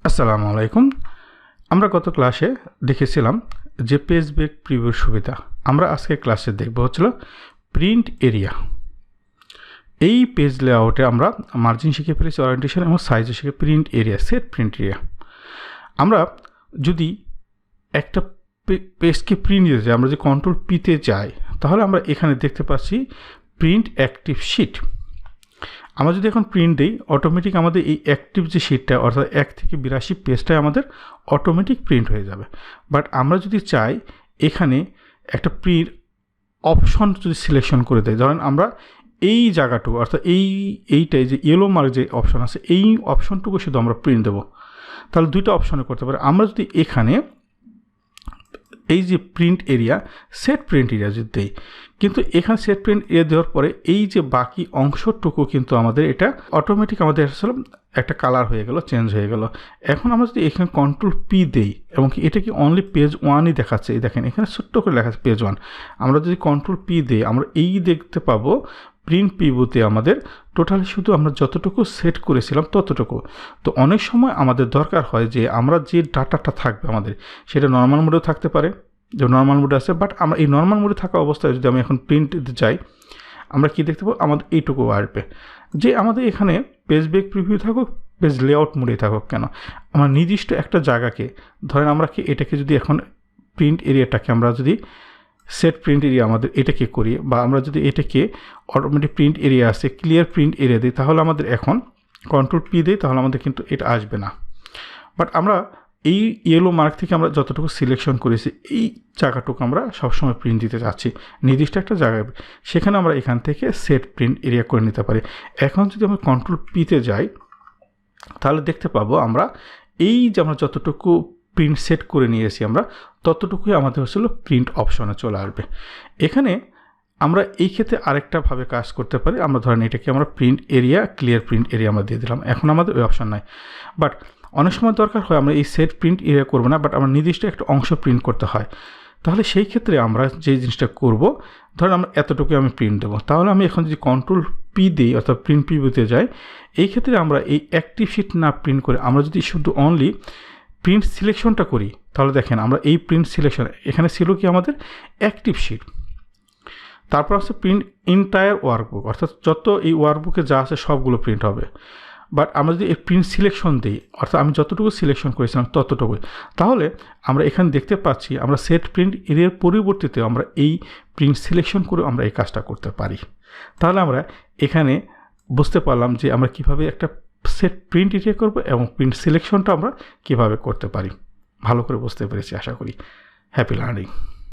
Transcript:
আসসালামু আলাইকুম। আমরা গত ক্লাসে দেখেছিলাম যে পেজ ব্রেক প্রিভিউর সুবিধা। আমরা আজকে ক্লাসে দেখব হচ্ছিল প্রিন্ট এরিয়া। এই পেজ লেআউটে আমরা মার্জিন শিখে ফেলেছি, ওরিয়েন্টেশন এবং সাইজও শিখে print area, set print area. আমরা যদি একটা পেজকে প্রিন্ট দিতে চাই, আমরা যদি কন্ট্রোল পিতে যাই, তাহলে আমরা এখানে দেখতে পাচ্ছি প্রিন্ট অ্যাক্টিভ শিট। আমরা যদি এখন প্রিন্ট দিই, অটোমেটিক আমাদের এই অ্যাক্টিভ যে শিটটা অর্থাৎ 1 থেকে 82 পেজটাই আমাদের অটোমেটিক প্রিন্ট হয়ে যাবে। বাট আমরা যদি চাই এখানে একটা প্রিন্ট অপশন যদি সিলেকশন করে দেয়, ধরেন আমরা এই জায়গাটুকু অর্থাৎ এইটাই যে ইয়েলো মার্ক যে অপশন আছে, এই অপশনটুকু শুধু আমরা প্রিন্ট দেবো, তাহলে দুইটা অপশনে করতে পারি। আমরা যদি এখানে এই যে print area, set print area যদি দেই, কিন্তু এখানে সেট প্রিন্ট এরিয়া দেওয়ার পরে এই যে বাকি অংশটুকু কিন্তু আমাদের এটা অটোমেটিক আমাদের আসলে একটা কালার হয়ে গেল, চেঞ্জ হয়ে গেল। এখন আমরা যদি এখানে কন্ট্রোল পি দেই এবং কি এটা কি অনলি পেজ 1ই দেখাচ্ছে, এই দেখেন এখানে ছোট্ট করে লেখা আছে পেজ 1। আমরা যদি কন্ট্রোল পি দেই, আমরা এই দেখতে পাবো প্রিন্ট প্রিভিউতে আমাদের টোটালি শুধু আমরা যতটুকু সেট করেছিলাম ততটুকু। তো অনেক সময় আমাদের দরকার হয় যে আমরা যে ডাটাটা থাকবে আমাদের সেটা নর্মাল মোডেও থাকতে পারে, যে নর্মাল মোডে আছে, বাট আমরা এই নর্মাল মোডে থাকা অবস্থায় যদি আমি এখন প্রিন্ট দিতে চাই, আমরা কি দেখতে পাবো আমাদের এইটুকু আসবে। যে আমাদের এখানে পেজ ব্রেক প্রিভিউ থাকুক, পেজ লেআউট মোডে থাকুক কেন, আমরা নির্দিষ্ট একটা জায়গাকে ধরেন আমরা কি এটাকে যদি এখন প্রিন্ট এরিয়াটাকে আমরা যদি সেট প্রিন্ট এরিয়া আমাদের এটাকে করি, বা আমরা যদি এটাকে অটোমেটিক প্রিন্ট এরিয়া আছে ক্লিয়ার প্রিন্ট এরিয়া দিই, তাহলে আমাদের এখন কন্ট্রোল পি দিই, তাহলে আমাদের কিন্তু এটা আসবে না। বাট আমরা এই ইয়েলো মার্ক থেকে আমরা যতটুকু সিলেকশন করেছি এই জায়গাটুকু আমরা সবসময় প্রিন্ট দিতে চাচ্ছি নির্দিষ্ট একটা জায়গায়, সেখানে আমরা এখান থেকে সেট প্রিন্ট এরিয়া করে নিতে পারি। এখন যদি আমরা কন্ট্রোল পিতে যাই, তাহলে দেখতে পাবো আমরা এই যে আমরা যতটুকু প্রিন্ট সেট করে নিয়েছি আমরা ততটুকুই আমাদের হচ্ছিল প্রিন্ট অপশনে চলে আসবে। এখানে আমরা এই ক্ষেত্রে আরেকটাভাবে কাজ করতে পারি। আমরা ধরেন এটাকে আমরা print area clear print area আমরা দিয়ে দিলাম, এখন আমাদের ওই অপশন নাই। বাট অনেক সময় দরকার হয় আমরা এই সেট প্রিন্ট এরিয়া করবো না, বাট আমরা নির্দিষ্ট একটা অংশ প্রিন্ট করতে হয়। তাহলে সেই ক্ষেত্রে আমরা যে জিনিসটা করব, ধরেন আমরা এতটুকু আমি প্রিন্ট দেবো, তাহলে আমি এখন যদি কন্ট্রোল পি দিই অর্থাৎ প্রিন্ট প্রিভিউতে যাই, এই ক্ষেত্রে আমরা এই অ্যাক্টিভ শিট না প্রিন্ট করে আমরা যদি শুধু অনলি প্রিন্ট সিলেকশনটা করি, তাহলে দেখেন আমরা এই প্রিন্ট সিলেকশন এখানে ছিল কি আমাদের অ্যাক্টিভ শিট, তারপর আছে প্রিন্ট এন্টায়ার ওয়ার্কবুক, অর্থাৎ যত এই ওয়ার্কবুকে যা আছে সবগুলো প্রিন্ট হবে। বাট আমরা যদি এই প্রিন্ট সিলেকশন দিই, অর্থাৎ আমি যতটুকু সিলেকশন করেছিলাম ততটুকুই, তাহলে আমরা এখানে দেখতে পাচ্ছি আমরা সেট প্রিন্ট এরিয়ার পরিবর্তিতে আমরা এই প্রিন্ট সিলেকশন করে আমরা এই কাজটা করতে পারি। তাহলে আমরা এখানে বুঝতে পারলাম যে আমরা কিভাবে একটা সেট প্রিন্ট এরিয়া করব এবং প্রিন্ট সিলেকশনটা আমরা কিভাবে করতে পারি। ভালো করে বুঝতে পেরেছি আশা করি। Happy learning.